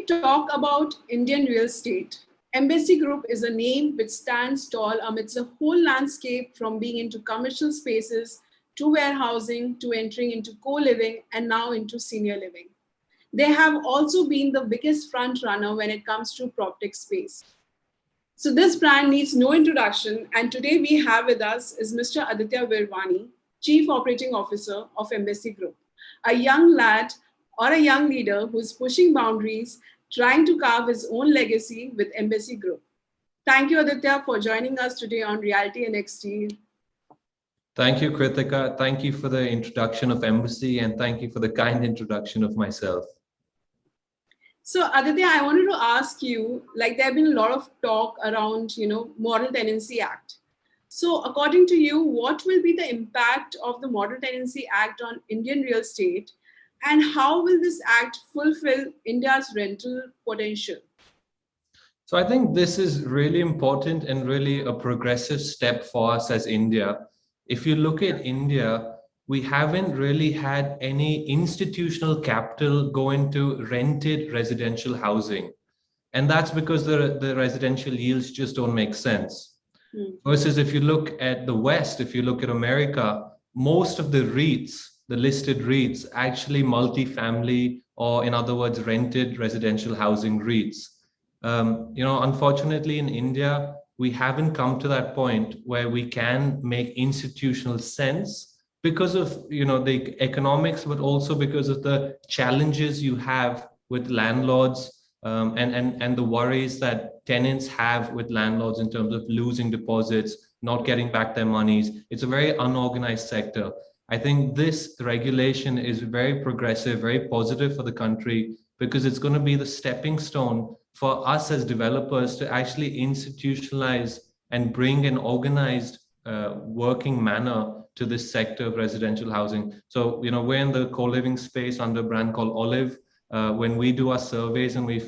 we talk about Indian real estate, Embassy Group is a name which stands tall amidst a whole landscape from being into commercial spaces to warehousing to entering into co-living and now into senior living. They have also been the biggest front runner when it comes to PropTech space. So this brand needs no introduction, and today we have with us is Mr. Aditya Virwani, Chief Operating Officer of Embassy Group, a young lad or a young leader who's pushing boundaries, trying to carve his own legacy with Embassy Group. Thank you, Aditya, for joining us today on RealtyNXT. Thank you, Kritika. Thank you for the introduction of Embassy, and thank you for the kind introduction of myself. So Aditya, I wanted to ask you, like there have been a lot of talk around, Model Tenancy Act. So according to you, what will be the impact of the Model Tenancy Act on Indian real estate, and how will this act fulfill India's rental potential? So I think this is really important and really a progressive step for us as India. If you look at India, we haven't really had any institutional capital go into rented residential housing. And that's because the residential yields just don't make sense. Versus if you look at the West, if you look at America, most of the REITs, the listed REITs, actually multifamily, or in other words, rented residential housing REITs. Unfortunately in India, we haven't come to that point where we can make institutional sense because of the economics, but also because of the challenges you have with landlords and the worries that tenants have with landlords in terms of losing deposits, not getting back their monies. It's a very unorganized sector. I think this regulation is very progressive, very positive for the country, because it's going to be the stepping stone for us as developers to actually institutionalize and bring an organized working manner to this sector of residential housing. So, we're in the co-living space under a brand called Olive. When we do our surveys and we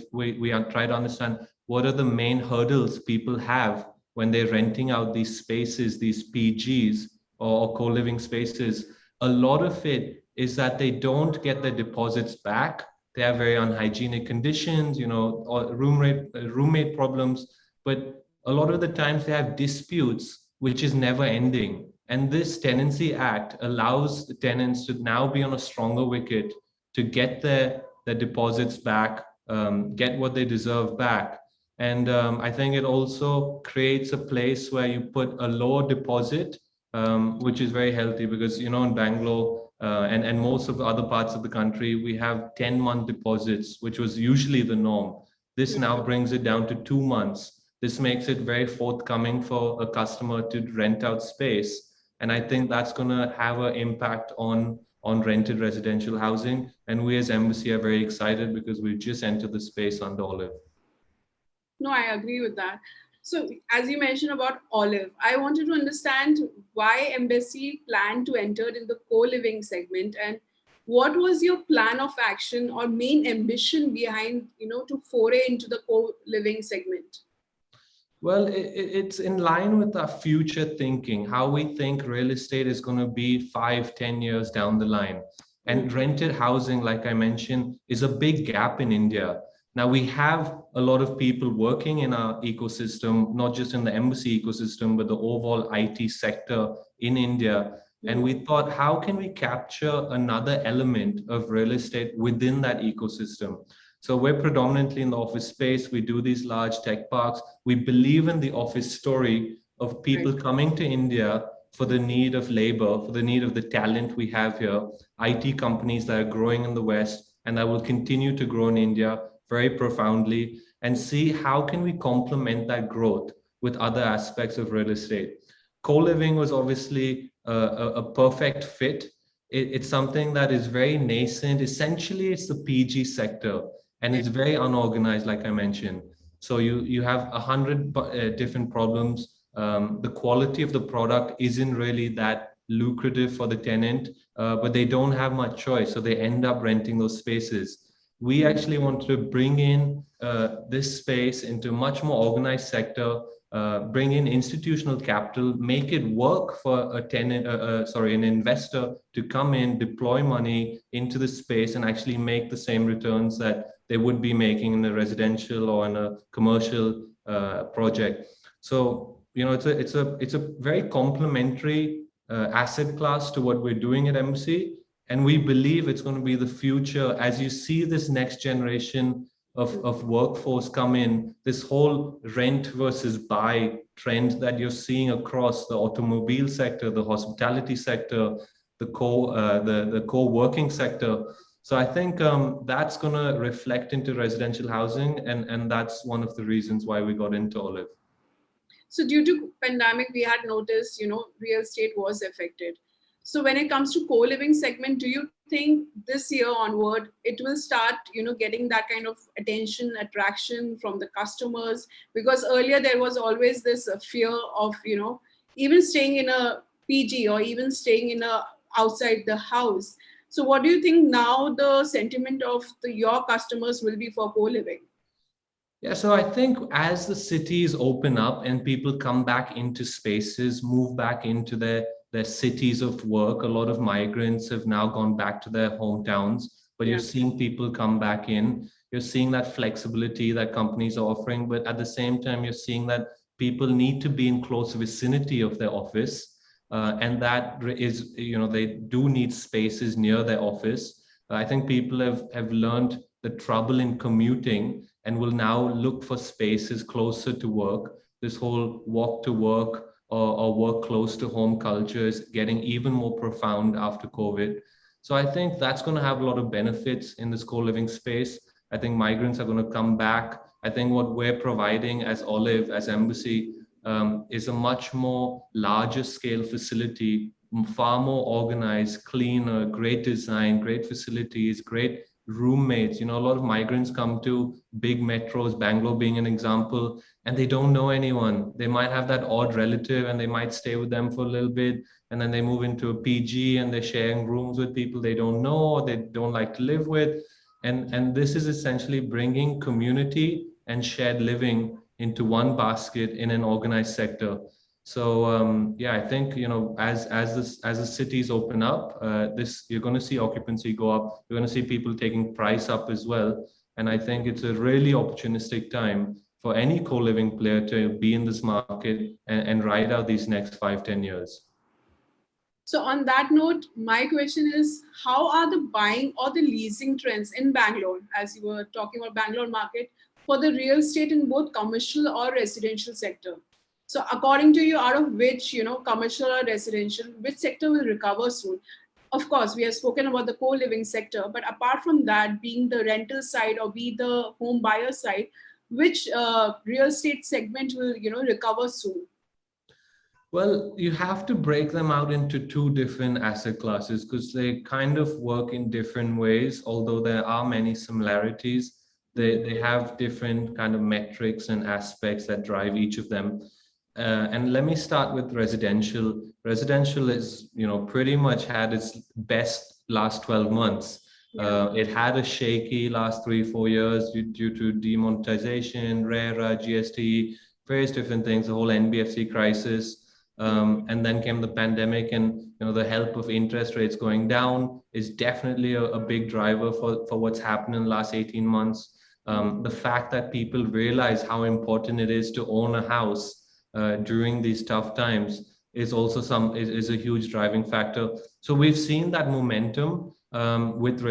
try to understand what are the main hurdles people have when they're renting out these spaces, these PGs or co-living spaces, a lot of it is that they don't get their deposits back. They have very unhygienic conditions, or roommate problems, but a lot of the times they have disputes, which is never ending. And this Tenancy Act allows the tenants to now be on a stronger wicket to get their deposits back, get what they deserve back. And I think it also creates a place where you put a lower deposit, which is very healthy because, in Bangalore and most of the other parts of the country, we have 10-month deposits, which was usually the norm. This now brings it down to 2 months. This makes it very forthcoming for a customer to rent out space. And I think that's going to have an impact on rented residential housing. And we as Embassy are very excited because we've just entered the space under Olive. No, I agree with that. So as you mentioned about Olive, I wanted to understand why Embassy planned to enter in the co-living segment, and what was your plan of action or main ambition behind, to foray into the co-living segment? Well, it's in line with our future thinking, how we think real estate is going to be 5-10 years down the line. And rented housing, like I mentioned, is a big gap in India. Now, we have a lot of people working in our ecosystem, not just in the Embassy ecosystem, but the overall IT sector in India. And we thought, how can we capture another element of real estate within that ecosystem? So we're predominantly in the office space. We do these large tech parks. We believe in the office story of people coming to India for the need of labor, for the need of the talent we have here, IT companies that are growing in the West and that will continue to grow in India very profoundly, and see how can we complement that growth with other aspects of real estate. Co-living was obviously a perfect fit. It's something that is very nascent. Essentially, it's the PG sector. And it's very unorganized, like I mentioned. So you have 100 different problems. The quality of the product isn't really that lucrative for the tenant, but they don't have much choice. So they end up renting those spaces. We actually want to bring in this space into a much more organized sector, bring in institutional capital, make it work for a tenant, an investor to come in, deploy money into the space and actually make the same returns that they would be making in a residential or in a commercial project. So it's a very complementary asset class to what we're doing at Embassy, and we believe it's going to be the future. As you see this next generation of workforce come in, this whole rent versus buy trend that you're seeing across the automobile sector, the hospitality sector, the co-working sector. So I think that's going to reflect into residential housing, and that's one of the reasons why we got into Olive. So due to pandemic, we had noticed, real estate was affected. So when it comes to co-living segment, do you think this year onward it will start, getting that kind of attention, attraction from the customers? Because earlier there was always this fear of, even staying in a PG or even staying in a outside the house. So what do you think now the sentiment of your customers will be for co-living? Yeah, so I think as the cities open up and people come back into spaces, move back into their cities of work, a lot of migrants have now gone back to their hometowns, but you're Yeah. seeing people come back in. You're seeing that flexibility that companies are offering, but at the same time, you're seeing that people need to be in close vicinity of their office. And that is, they do need spaces near their office. I think people have learned the trouble in commuting and will now look for spaces closer to work. This whole walk to work or work close to home culture is getting even more profound after COVID. So I think that's going to have a lot of benefits in this co-living space. I think migrants are going to come back. I think what we're providing as Olive, as Embassy, is a much more larger scale facility, far more organized, cleaner, great design, great facilities, great roommates. A lot of migrants come to big metros, Bangalore being an example, and they don't know anyone. They might have that odd relative and they might stay with them for a little bit, and then they move into a PG and they're sharing rooms with people they don't know or they don't like to live with. And this is essentially bringing community and shared living into one basket in an organized sector. So yeah, I think as the cities open up, this you're going to see occupancy go up. You're going to see people taking price up as well. And I think it's a really opportunistic time for any co-living player to be in this market and ride out these next 5-10 years. So on that note, my question is, how are the buying or the leasing trends in Bangalore, as you were talking about Bangalore market, for the real estate in both commercial or residential sector? So according to you, out of which, commercial or residential, which sector will recover soon? Of course, we have spoken about the co-living sector, but apart from that, being the rental side or be the home buyer side, which real estate segment will, recover soon? Well, you have to break them out into two different asset classes because they kind of work in different ways, although there are many similarities. They have different kind of metrics and aspects that drive each of them. And let me start with residential. Residential is, pretty much had its best last 12 months. It had a shaky last 3-4 years due to demonetization, RERA, GST, various different things, the whole NBFC crisis. And then came the pandemic, and the help of interest rates going down is definitely a big driver for what's happened in the last 18 months. The fact that people realize how important it is to own a house during these tough times is also is a huge driving factor. So we've seen that momentum with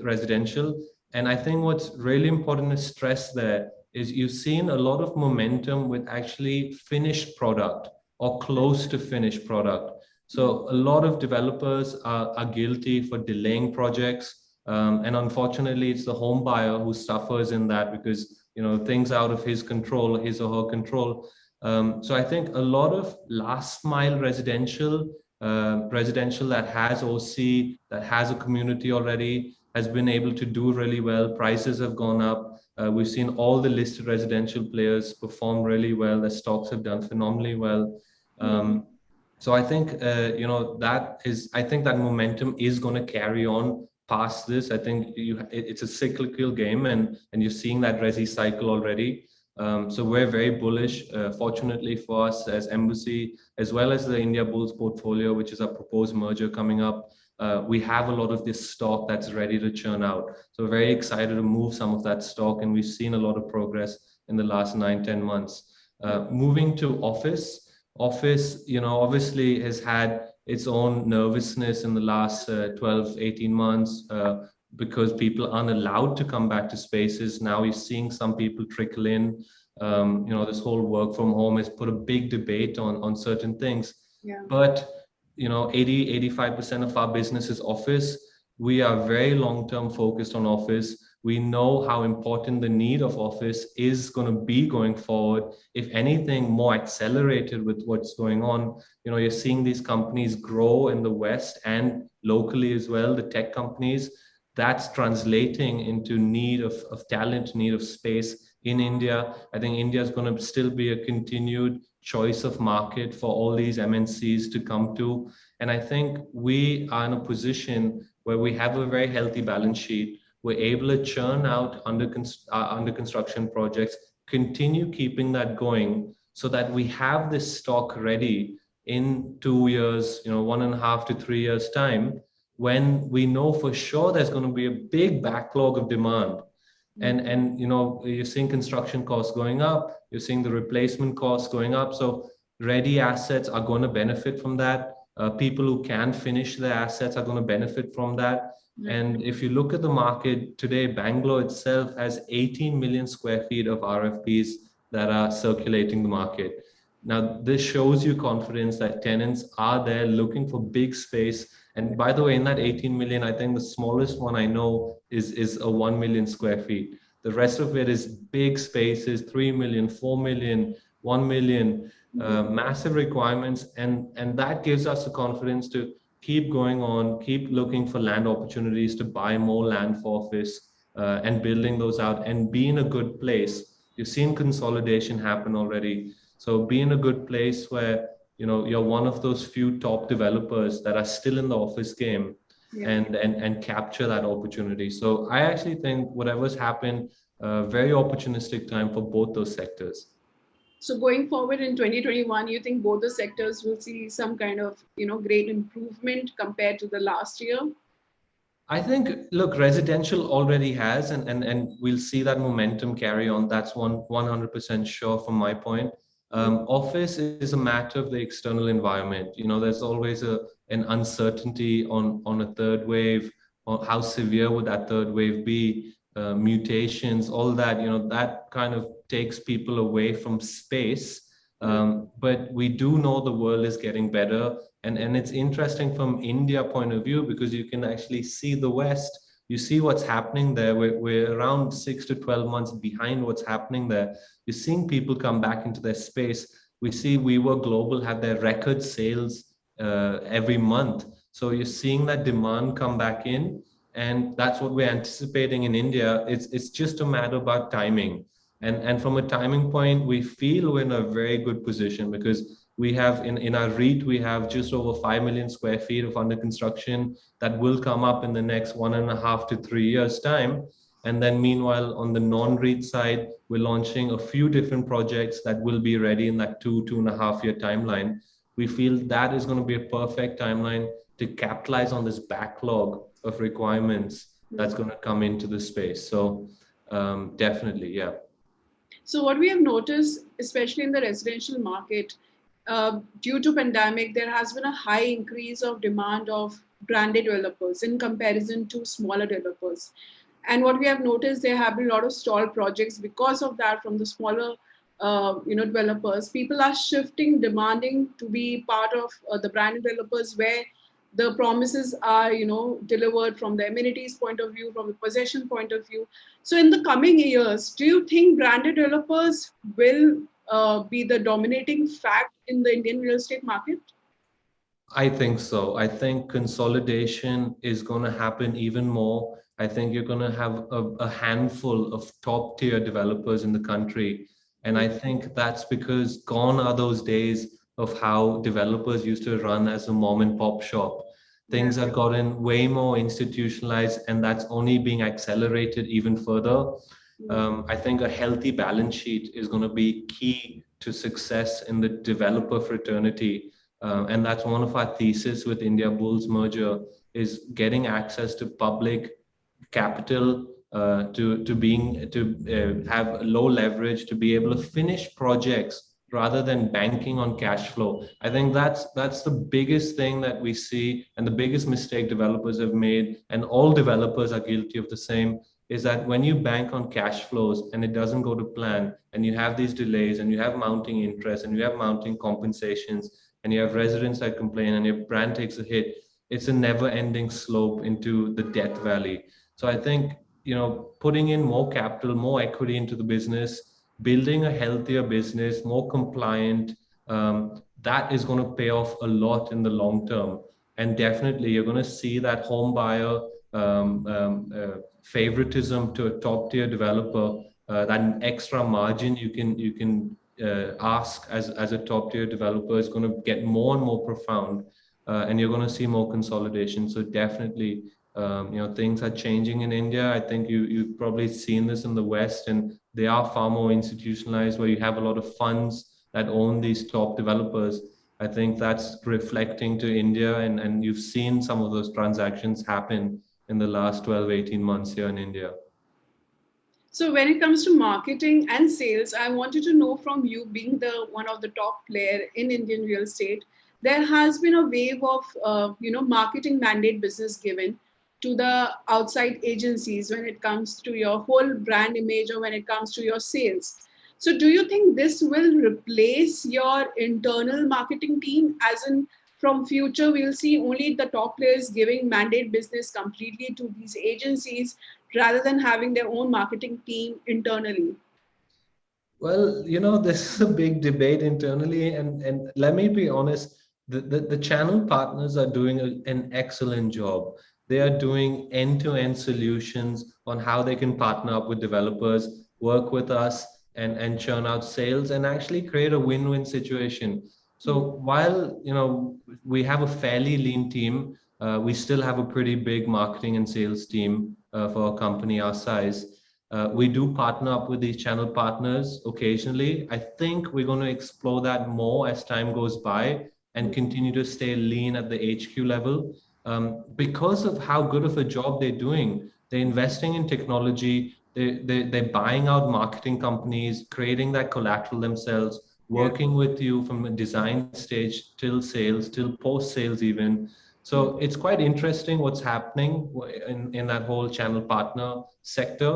residential, and I think what's really important to stress there is you've seen a lot of momentum with actually finished product or close to finished product. So a lot of developers are guilty for delaying projects. And unfortunately, it's the home buyer who suffers in that because things out of his control, his or her control. So I think a lot of last mile residential that has OC, that has a community already, has been able to do really well. Prices have gone up. We've seen all the listed residential players perform really well. Their stocks have done phenomenally well. So I think I think that momentum is going to carry on past this. I think it's a cyclical game, and you're seeing that resi cycle already. So we're very bullish. Fortunately for us as Embassy, as well as the India Bulls portfolio, which is a proposed merger coming up, we have a lot of this stock that's ready to churn out. So very excited to move some of that stock, and we've seen a lot of progress in the last 9-10 months. Moving to office, obviously has had its own nervousness in the last 12-18 months, because people aren't allowed to come back to spaces. Now you're seeing some people trickle in. This whole work from home has put a big debate on certain things. Yeah. But 80-85% of our business is office. We are very long-term focused on office. We know how important the need of office is going to be going forward. If anything, more accelerated with what's going on. You're seeing these companies grow in the West and locally as well, the tech companies. That's translating into need of talent, need of space in India. I think India is going to still be a continued choice of market for all these MNCs to come to. And I think we are in a position where we have a very healthy balance sheet. We're able to churn out under construction projects, continue keeping that going so that we have this stock ready in 2 years, 1.5 to 3 years time, when we know for sure there's going to be a big backlog of demand. And you're seeing construction costs going up, you're seeing the replacement costs going up. So ready assets are going to benefit from that. People who can finish their assets are going to benefit from that. And if you look at the market today, Bangalore itself has 18 million square feet of RFPs that are circulating the market. Now, this shows you confidence that tenants are there looking for big space. And by the way, in that 18 million, I think the smallest one I know is a 1 million square feet. The rest of it is big spaces, 3 million, 4 million, 1 million, massive requirements. And that gives us the confidence to keep going on, keep looking for land opportunities to buy more land for office, and building those out and be in a good place. You've seen consolidation happen already. So be in a good place where you're one of those few top developers that are still in the office game, and capture that opportunity. So I actually think whatever's happened, very opportunistic time for both those sectors. So going forward in 2021, you think both the sectors will see some kind of great improvement compared to the last year? I think, look, residential already has, and we'll see that momentum carry on. That's 100% sure from my point. Office is a matter of the external environment. There's always an uncertainty on a third wave, or how severe would that third wave be, mutations, all that. That kind of takes people away from space. But we do know the world is getting better. And it's interesting from India point of view, because you can actually see the West. You see what's happening there. We're around 6 to 12 months behind what's happening there. You're seeing people come back into their space. We see WeWork Global have their record sales every month. So you're seeing that demand come back in. And that's what we're anticipating in India. It's just a matter about timing. And from a timing point, we feel we're in a very good position, because we have in our REIT, we have just over 5 million square feet of under construction that will come up in the next 1.5 to 3 years time. And then meanwhile, on the non-REIT side, we're launching a few different projects that will be ready in that 2.5 year timeline. We feel that is going to be a perfect timeline to capitalize on this backlog of requirements that's going to come into the space. So definitely, yeah. So what we have noticed, especially in the residential market, due to pandemic, there has been a high increase of demand of branded developers in comparison to smaller developers. And what we have noticed, there have been a lot of stalled projects because of that from the smaller developers. People are shifting, demanding to be part of the branded developers, where the promises are delivered from the amenities point of view, from the possession point of view. So in the coming years, do you think branded developers will be the dominating fact in the Indian real estate market? I think so. I think consolidation is going to happen even more. I think you're going to have a handful of top tier developers in the country. And I think that's because gone are those days of how developers used to run as a mom and pop shop. Things have gotten way more institutionalized, and that's only being accelerated even further. I think a healthy balance sheet is going to be key to success in the developer fraternity. And that's one of our thesis with India Bulls merger. is getting access to public capital, to have low leverage, to be able to finish projects rather than banking on cash flow. I think that's the biggest thing that we see, and the biggest mistake developers have made, and all developers are guilty of the same, is that when you bank on cash flows and it doesn't go to plan, and you have these delays, and you have mounting interest, and you have mounting compensations, and you have residents that complain, and your brand takes a hit, it's a never ending slope into the death valley. So I think, putting in more capital, more equity into the business, building a healthier business, more compliant, that is going to pay off a lot in the long term. And definitely, you're going to see that home buyer favoritism to a top tier developer. That extra margin you can ask as a top tier developer is going to get more and more profound, and you're going to see more consolidation. So definitely, things are changing in India. I think you've probably seen this in the West, and they are far more institutionalized, where you have a lot of funds that own these top developers. I think that's reflecting to India, and you've seen some of those transactions happen in the last 12, 18 months here in India. So when it comes to marketing and sales, I wanted to know from you, being the one of the top player in Indian real estate, there has been a wave of marketing mandate business given to the outside agencies when it comes to your whole brand image or when it comes to your sales. So do you think this will replace your internal marketing team, as in from future we'll see only the top players giving mandate business completely to these agencies rather than having their own marketing team internally? Well, this is a big debate internally, and let me be honest, the channel partners are doing an excellent job. They are doing end-to-end solutions on how they can partner up with developers, work with us, and churn out sales, and actually create a win-win situation. So while we have a fairly lean team, we still have a pretty big marketing and sales team for a company our size. We do partner up with these channel partners occasionally. I think we're going to explore that more as time goes by and continue to stay lean at the HQ level, because of how good of a job they're doing. They're investing in technology, they're buying out marketing companies, creating that collateral themselves, Yeah. working with you from a design stage till sales, till post sales even. So it's quite interesting what's happening in that whole channel partner sector.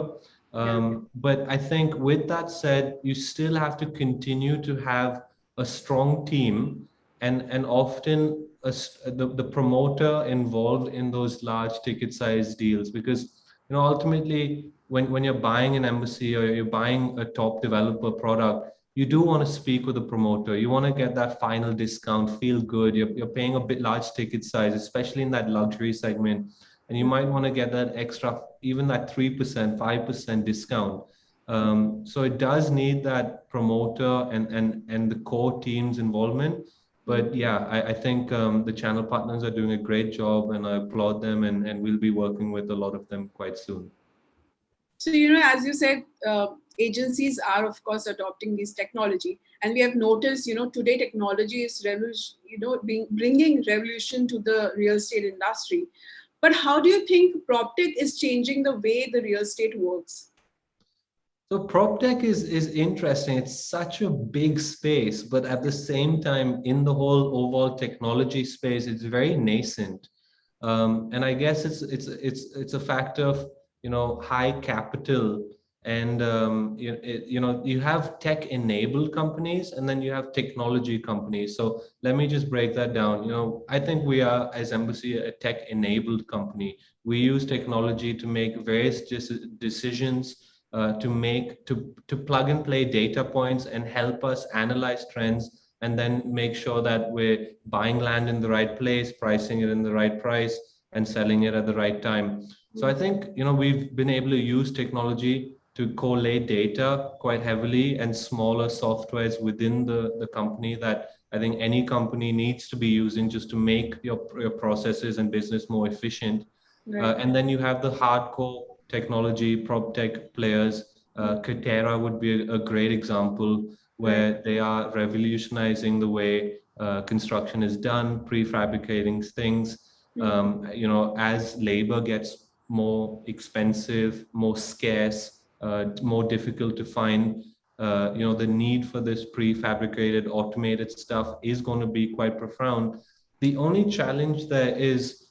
Yeah. But I think with that said, you still have to continue to have a strong team, and often the promoter involved in those large ticket size deals, because ultimately when you're buying an embassy or you're buying a top developer product, you do want to speak with the promoter. You want to get that final discount, feel good. You're paying a bit large ticket size, especially in that luxury segment, and you might want to get that extra, even that 3%, 5% discount. So it does need that promoter and the core team's involvement. But yeah, I think the channel partners are doing a great job, and I applaud them, and we'll be working with a lot of them quite soon. So, as you said, agencies are, of course, adopting this technology. And we have noticed, today technology is bringing revolution to the real estate industry. But how do you think PropTech is changing the way the real estate works? So prop tech is interesting. It's such a big space, but at the same time, in the whole overall technology space, it's very nascent. And I guess it's a factor of high capital, and you have tech enabled companies, and then you have technology companies. So let me just break that down. I think we are, as Embassy, a tech enabled company. We use technology to make various decisions, to plug and play data points and help us analyze trends, and then make sure that we're buying land in the right place, pricing it in the right price, and selling it at the right time. So I think we've been able to use technology to collate data quite heavily, and smaller softwares within the company that I think any company needs to be using just to make your processes and business more efficient. Right. And then you have the hardcore technology prop tech players. Katera would be a great example, Right. where they are revolutionizing the way construction is done, prefabricating things. As labor gets more expensive, more scarce, more difficult to find, the need for this prefabricated, automated stuff is going to be quite profound. The only challenge there is,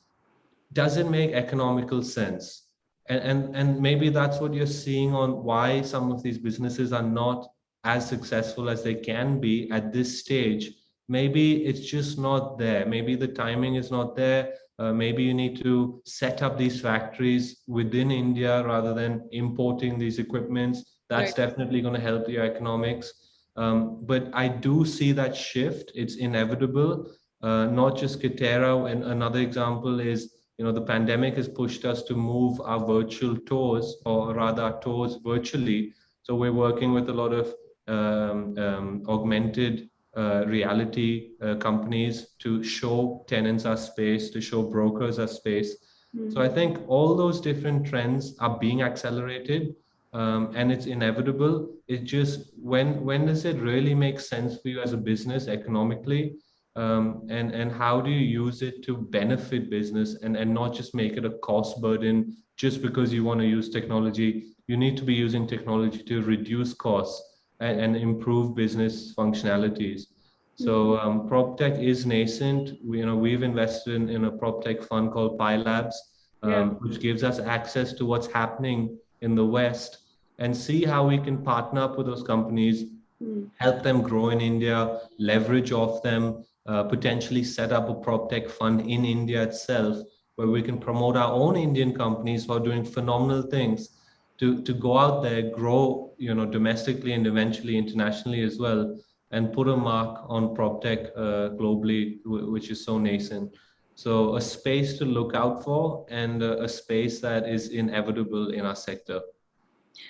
does it make economical sense? And maybe that's what you're seeing on why some of these businesses are not as successful as they can be at this stage. Maybe it's just not there. Maybe the timing is not there. Maybe you need to set up these factories within India rather than importing these equipments. That's Right. definitely going to help your economics. But I do see that shift. It's inevitable. Not just Kitera. And another example is, the pandemic has pushed us to move our virtual tours, or rather our tours virtually. So we're working with a lot of augmented reality companies to show tenants our space, to show brokers our space. So I think all those different trends are being accelerated, and it's inevitable. It just, when does it really make sense for you as a business economically? And how do you use it to benefit business, and not just make it a cost burden just because you want to use technology? You need to be using technology to reduce costs and improve business functionalities. So PropTech is nascent. We've invested in a PropTech fund called Pi Labs, Yeah. which gives us access to what's happening in the West, and see how we can partner up with those companies, help them grow in India, leverage off them, potentially set up a prop tech fund in India itself, where we can promote our own Indian companies who are doing phenomenal things to go out there, grow, domestically and eventually internationally as well, and put a mark on prop tech globally, which is so nascent. So a space to look out for, and a space that is inevitable in our sector.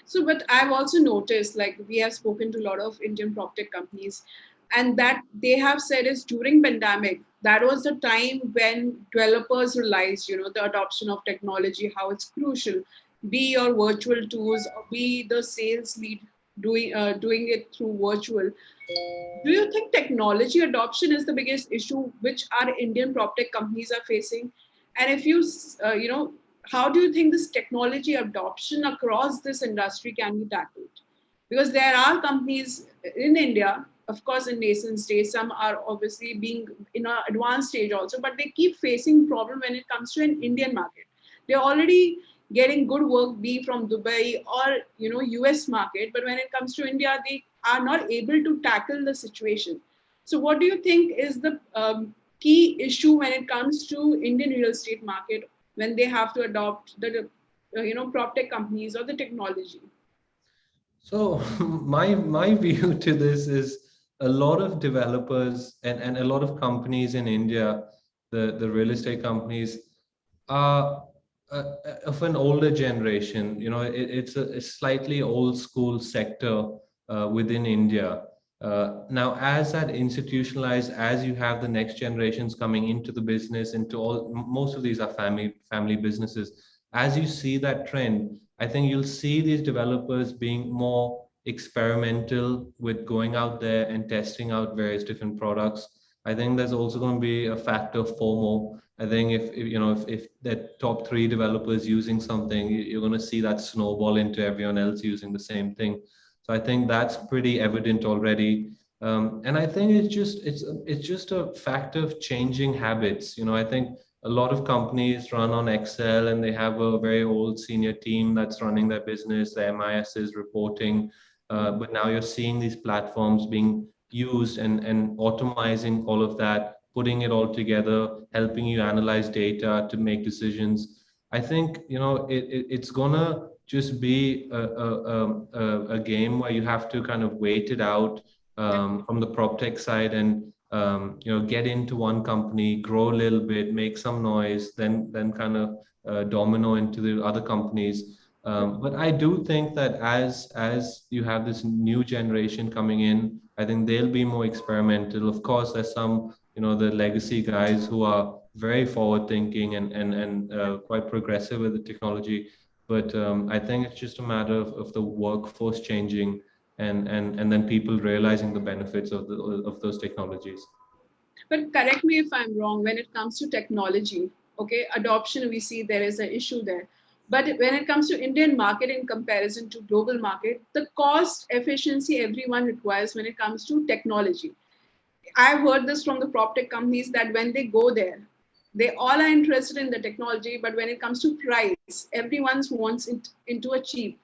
So, but I've also noticed, like we have spoken to a lot of Indian PropTech companies, and that they have said is during pandemic, that was the time when developers realized, the adoption of technology, how it's crucial. Be your virtual tools, or be the sales lead doing it through virtual. Do you think technology adoption is the biggest issue which our Indian PropTech companies are facing? And if how do you think this technology adoption across this industry can be tackled? Because there are companies in India, of course, in nascent stage, some are obviously being in an advanced stage also, but they keep facing problem when it comes to an Indian market. They're already getting good work, be from Dubai or US market, but when it comes to India, they are not able to tackle the situation. So, what do you think is the key issue when it comes to Indian real estate market when they have to adopt the prop tech companies or the technology? So my view to this is, a lot of developers and a lot of companies in India, the real estate companies, are of an older generation. It's a slightly old school sector within India. Now, as that institutionalized, as you have the next generations coming into the business, into most of these are family businesses. As you see that trend, I think you'll see these developers being more experimental with going out there and testing out various different products. I think there's also going to be a factor of FOMO. I think if the top three developers using something, you're going to see that snowball into everyone else using the same thing. So I think that's pretty evident already. And I think it's just a factor of changing habits. I think a lot of companies run on Excel, and they have a very old senior team that's running their business, the MIS is reporting. But now you're seeing these platforms being used, and automizing all of that, putting it all together, helping you analyze data to make decisions. I think, it's gonna just be a game where you have to kind of wait it out, Yeah. from the prop tech side, and get into one company, grow a little bit, make some noise, then kind of domino into the other companies. But I do think that as you have this new generation coming in, I think they'll be more experimental. Of course, there's some, the legacy guys who are very forward thinking and quite progressive with the technology. But I think it's just a matter of the workforce changing, and then people realizing the benefits of those technologies. But correct me if I'm wrong, when it comes to technology, Okay, adoption, we see there is an issue there. But when it comes to Indian market in comparison to global market, the cost efficiency everyone requires when it comes to technology. I've heard this from the prop tech companies that when they go there, they all are interested in the technology, but when it comes to price, everyone wants it into a cheap.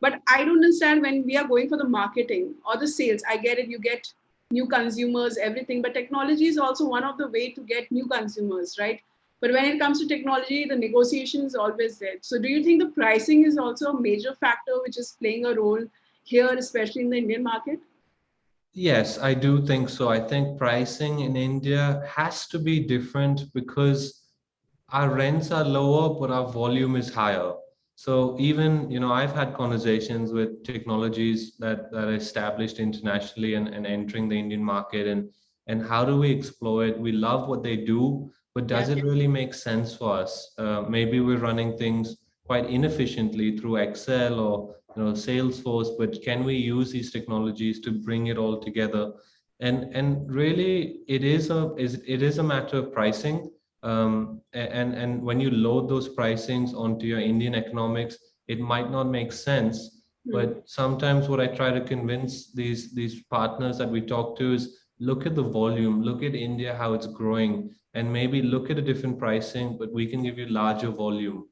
But I don't understand when we are going for the marketing or the sales. I get it, you get new consumers, everything, but technology is also one of the way to get new consumers, right? But when it comes to technology, the negotiation is always there. So do you think the pricing is also a major factor which is playing a role here, especially in the Indian market? Yes, I do think so. I think pricing in India has to be different because our rents are lower, but our volume is higher. So even, I've had conversations with technologies that are established internationally and entering the Indian market, and how do we explore it? We love what they do, but Yeah. does it really make sense for us? Maybe we're running things quite inefficiently through Excel or Salesforce, but can we use these technologies to bring it all together? And really, it is a matter of pricing. And when you load those pricings onto your Indian economics, it might not make sense. Hmm. But sometimes what I try to convince these partners that we talk to is look at the volume, look at India, how it's growing, and maybe look at a different pricing, but we can give you larger volume.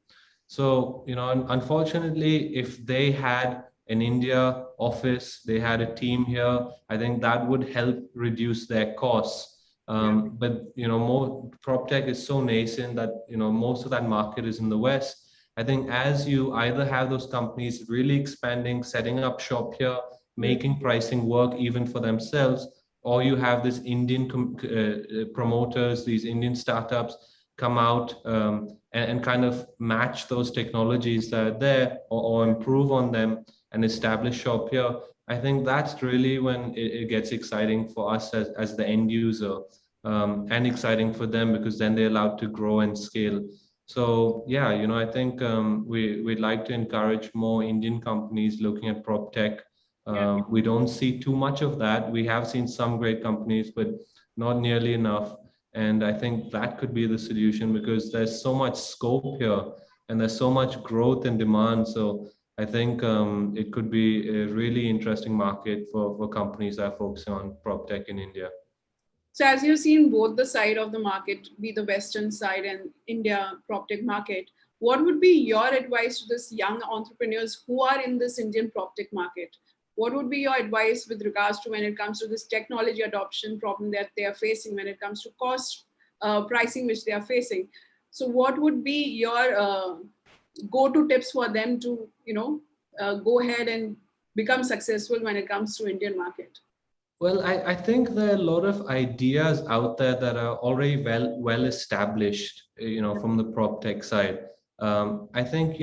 So, unfortunately, if they had an India office, they had a team here, I think that would help reduce their costs. Yeah. But more prop tech is so nascent that most of that market is in the West. I think as you either have those companies really expanding, setting up shop here, Hmm. making pricing work even for themselves, or you have this Indian promoters, these Indian startups come out and kind of match those technologies that are there, or improve on them and establish shop here. I think that's really when it gets exciting for us as the end user, and exciting for them because then they're allowed to grow and scale. So yeah, I think we'd like to encourage more Indian companies looking at prop tech. Yeah. We don't see too much of that. We have seen some great companies, but not nearly enough. And I think that could be the solution because there's so much scope here and there's so much growth and demand. So I think it could be a really interesting market for companies that are focusing on prop tech in India. So as you've seen both the side of the market, be the Western side and India PropTech market, what would be your advice to this young entrepreneurs who are in this Indian PropTech market? What would be your advice with regards to when it comes to this technology adoption problem that they are facing, when it comes to cost pricing which they are facing? So what would be your go-to tips for them to, go ahead and become successful when it comes to Indian market? Well, I think there are a lot of ideas out there that are already well established, from the prop tech side. I think,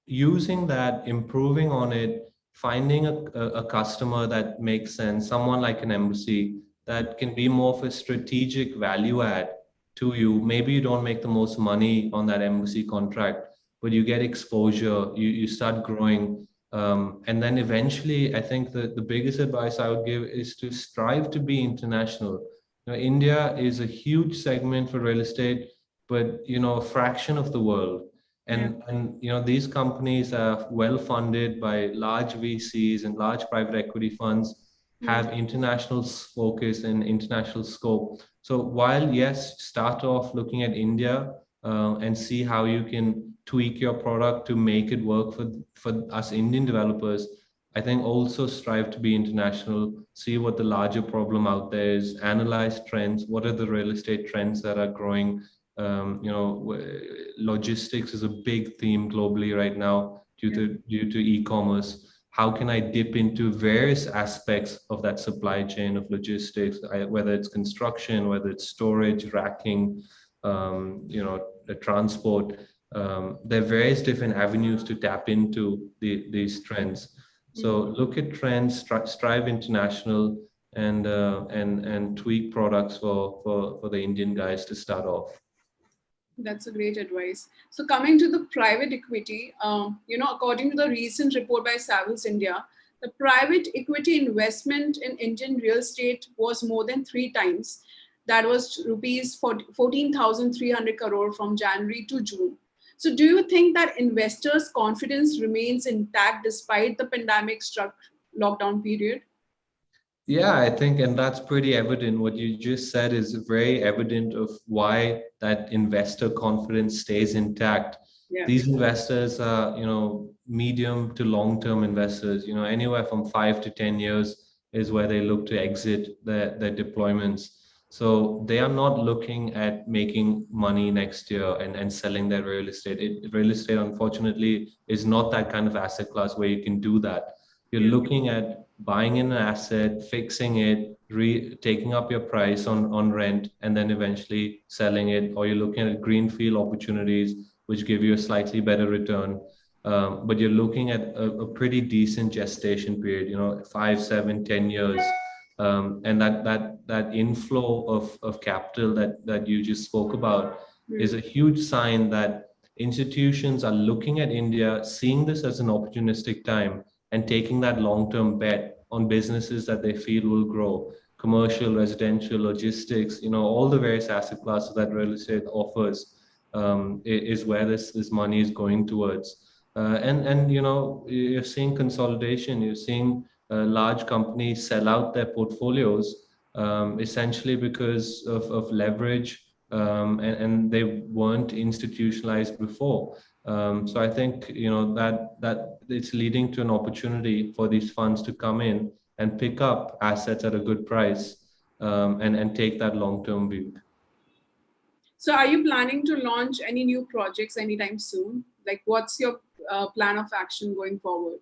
using that, improving on it, finding a customer that makes sense, someone like an embassy that can be more of a strategic value add to you. Maybe you don't make the most money on that embassy contract, but you get exposure, you start growing, and then eventually, I think the biggest advice I would give is to strive to be international. India is a huge segment for real estate, but a fraction of the world. Yeah. And these companies are well funded by large VCs and large private equity funds, Mm. have international focus and international scope. So while yes, start off looking at India, and see how you can tweak your product to make it work for us Indian developers. I think also strive to be international, see what the larger problem out there is, analyze trends. What are the real estate trends that are growing? Logistics is a big theme globally right now due to e-commerce. How can I dip into various aspects of that supply chain of logistics, whether it's construction, whether it's storage, racking, the transport. There are various different avenues to tap into these trends. So look at trends, strive international, and tweak products for the Indian guys to start off. That's a great advice. So coming to the private equity, according to the recent report by Savills India, the private equity investment in Indian real estate was more than 3 times. That was rupees 14,300 crore from January to June. So, do you think that investors' confidence remains intact despite the pandemic struck lockdown period? Yeah, I think, and that's pretty evident. What you just said is very evident of why that investor confidence stays intact. Yeah. These investors are, medium to long-term investors. Anywhere from 5 to 10 years is where they look to exit their deployments. So they are not looking at making money next year and selling their real estate. Real estate, unfortunately, is not that kind of asset class where you can do that. You're Yeah. looking at buying an asset, fixing it, taking up your price on rent, and then eventually selling it. Or you're looking at greenfield opportunities, which give you a slightly better return. But you're looking at a pretty decent gestation period, 5, 7, 10 years. And that inflow of capital that you just spoke about is Hmm. a huge sign that institutions are looking at India, seeing this as an opportunistic time and taking that long-term bet on businesses that they feel will grow, commercial, residential, logistics, all the various asset classes that real estate offers, is where this money is going towards. And you're seeing consolidation, you're seeing large companies sell out their portfolios, essentially because of leverage, and they weren't institutionalized before. So I think that it's leading to an opportunity for these funds to come in and pick up assets at a good price, and take that long-term view. So, are you planning to launch any new projects anytime soon? Like, what's your plan of action going forward?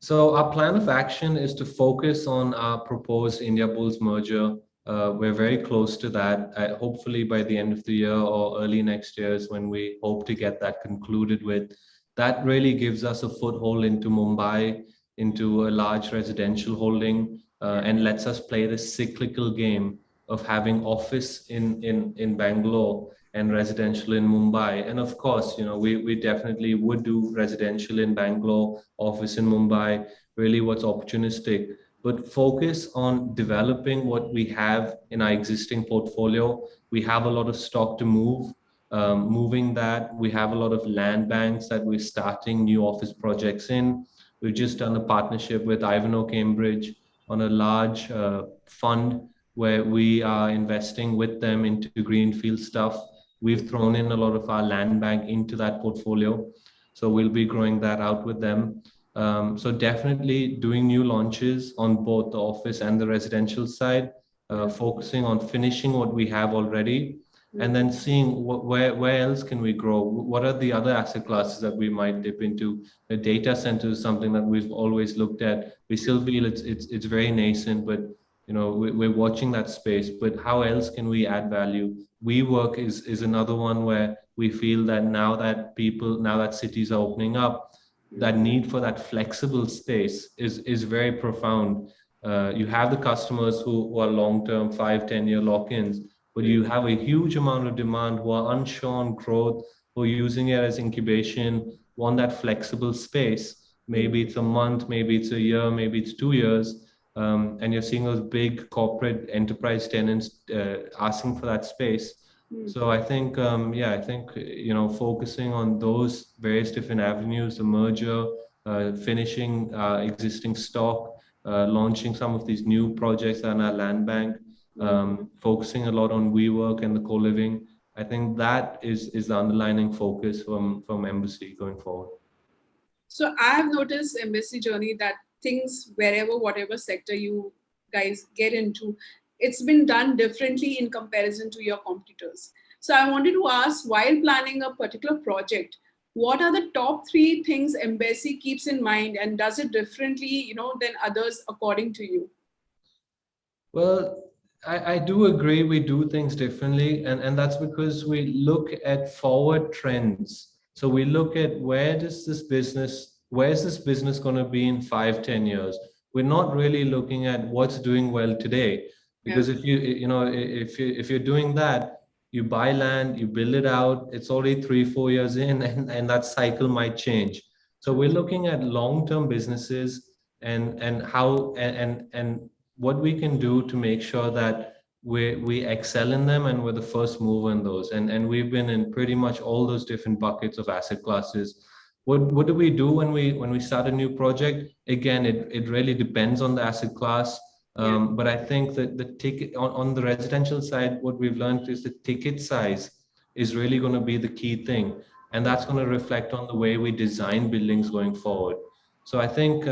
So our plan of action is to focus on our proposed India Bulls merger. We're very close to that. Hopefully by the end of the year or early next year is when we hope to get that concluded with. That really gives us a foothold into Mumbai, into a large residential holding, and lets us play the cyclical game of having office in Bangalore and residential in Mumbai. And of course, we definitely would do residential in Bangalore, office in Mumbai, really what's opportunistic, but focus on developing what we have in our existing portfolio. We have a lot of stock to move. Moving that, we have a lot of land banks that we're starting new office projects in. We've just done a partnership with Ivanhoe Cambridge on a large fund where we are investing with them into greenfield stuff. We've thrown in a lot of our land bank into that portfolio. So we'll be growing that out with them. So definitely doing new launches on both the office and the residential side, focusing on finishing what we have already, and then seeing where else can we grow? What are the other asset classes that we might dip into? The data center is something that we've always looked at. We still feel it's very nascent, but we're watching that space. But how else can we add value? WeWork is another one where we feel that now that cities are opening up, that need for that flexible space is very profound. You have the customers who are long-term, 5, 10 year lock-ins, but you have a huge amount of demand who are unsure on growth, who are using it as incubation, want that flexible space. Maybe it's a month, maybe it's a year, maybe it's 2 years. And you're seeing those big corporate enterprise tenants asking for that space. So I think, focusing on those various different avenues, the merger, finishing existing stock, launching some of these new projects on our land bank, focusing a lot on WeWork and the co-living. I think that is the underlying focus from Embassy going forward. So I have noticed Embassy journey that things wherever, whatever sector you guys get into, it's been done differently in comparison to your competitors. So I wanted to ask, while planning a particular project, what are the top three things Embassy keeps in mind and does it differently, than others according to you? Well, I do agree we do things differently, and that's because we look at forward trends. So we look at where's this business going to be in 5, 10 years? We're not really looking at what's doing well today. Yeah. Because if you're doing that, you buy land, you build it out, it's already 3, 4 years in, and that cycle might change. So we're looking at long-term businesses and how and what we can do to make sure that we excel in them, and we're the first mover in those. And we've been in pretty much all those different buckets of asset classes. What do we do when we start a new project? Again, it really depends on the asset class. Yeah. But I think that the ticket on the residential side, what we've learned is the ticket size is really going to be the key thing, and that's going to reflect on the way we design buildings going forward. So I think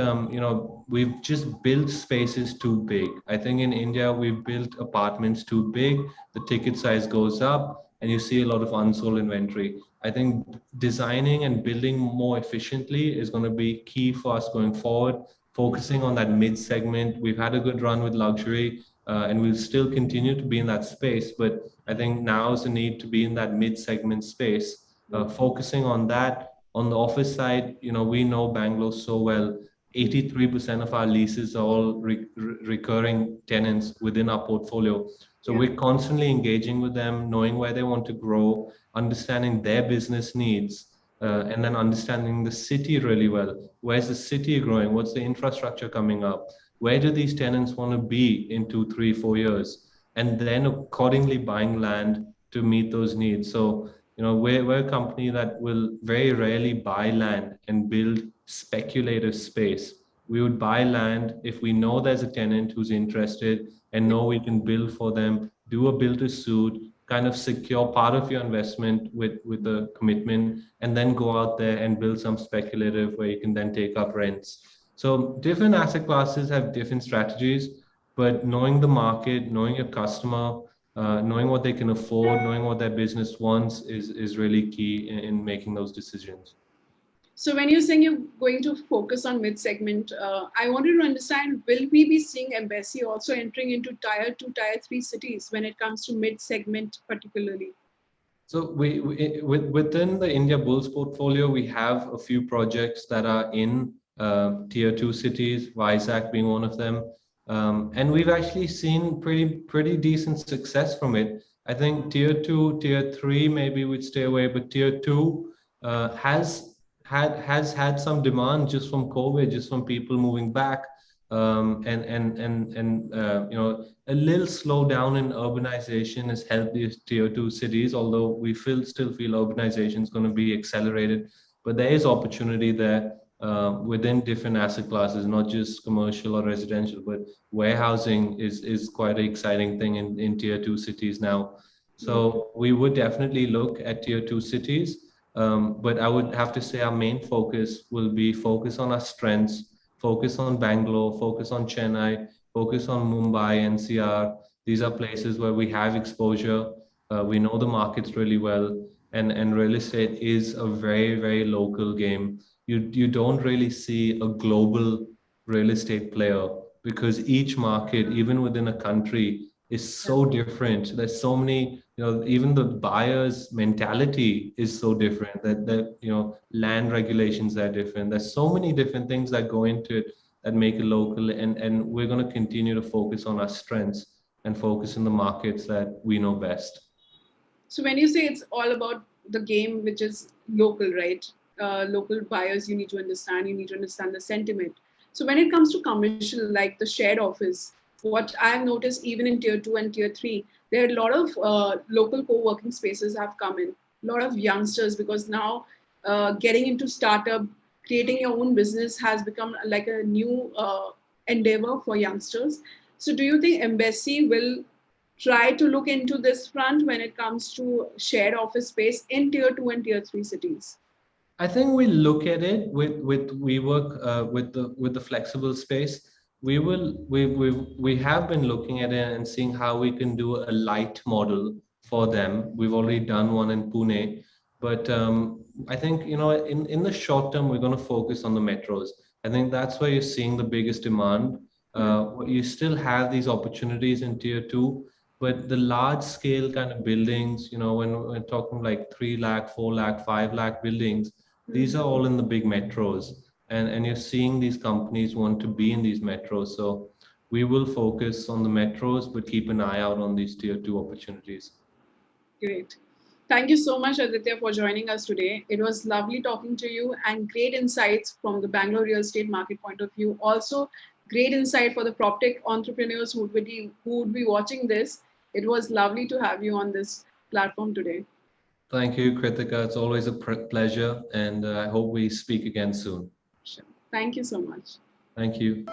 we've just built spaces too big. I think in India we've built apartments too big. The ticket size goes up, and you see a lot of unsold inventory. I think designing and building more efficiently is going to be key for us going forward. Focusing on that mid segment. We've had a good run with luxury, and we'll still continue to be in that space. But I think now is the need to be in that mid segment space. Focusing on that. On the office side, we know Bangalore so well. 83% of our leases are all recurring tenants within our portfolio. So Yeah. we're constantly engaging with them, knowing where they want to grow, understanding their business needs, and then understanding the city really well. Where's the city growing? What's the infrastructure coming up? Where do these tenants want to be in 2, 3, 4 years? And then accordingly buying land to meet those needs. So we're a company that will very rarely buy land and build speculative space. We would buy land if we know there's a tenant who's interested and know we can build for them, do a build to suit, kind of secure part of your investment with a commitment, and then go out there and build some speculative where you can then take up rents. So different asset classes have different strategies, but knowing the market, knowing your customer, knowing what they can afford, knowing what their business wants is really key in making those decisions. So when you're saying you're going to focus on mid-segment, I wanted to understand, will we be seeing Embassy also entering into tier 2, tier 3 cities when it comes to mid-segment particularly? So within the India Bulls portfolio, we have a few projects that are in tier 2 cities, Vizag being one of them. And we've actually seen pretty decent success from it. I think tier 2, tier 3, maybe we'd stay away, but tier 2 has had some demand just from COVID, just from people moving back, and a little slowdown in urbanization has helped these tier 2 cities. Although we still feel urbanization is going to be accelerated, but there is opportunity there within different asset classes, not just commercial or residential, but warehousing is quite an exciting thing in tier 2 cities now. So we would definitely look at tier 2 cities. But I would have to say our main focus will be focus on our strengths, focus on Bangalore, focus on Chennai, focus on Mumbai, NCR. These are places where we have exposure. We know the markets really well, and real estate is a very local game. You don't really see a global real estate player because each market, even within a country, is so different. There's so many, even the buyer's mentality is so different that land regulations are different. There's so many different things that go into it that make it local, and we're going to continue to focus on our strengths and focus in the markets that we know best. So when you say it's all about the game, which is local, right? Local buyers, you need to understand the sentiment. So when it comes to commercial, like the shared office, what I've noticed even in tier 2 and tier 3, there are a lot of local co-working spaces have come in, a lot of youngsters, because now getting into startup, creating your own business has become like a new endeavor for youngsters. So do you think Embassy will try to look into this front when it comes to shared office space in tier 2 and tier 3 cities? I think we look at it with we work with the flexible space. We have been looking at it and seeing how we can do a light model for them. We've already done one in Pune, but I think in the short term we're going to focus on the metros. I think that's where you're seeing the biggest demand. You still have these opportunities in tier 2, but the large scale kind of buildings, when we're talking like 3 lakh, 4 lakh, 5 lakh buildings, these are all in the big metros, and you're seeing these companies want to be in these metros. So we will focus on the metros, but keep an eye out on these tier 2 opportunities. Great. Thank you so much, Aditya, for joining us today. It was lovely talking to you and great insights from the Bangalore real estate market point of view. Also, great insight for the PropTech entrepreneurs who would be watching this. It was lovely to have you on this platform today. Thank you, Kritika. It's always a pleasure, and I hope we speak again soon. Sure. Thank you so much. Thank you.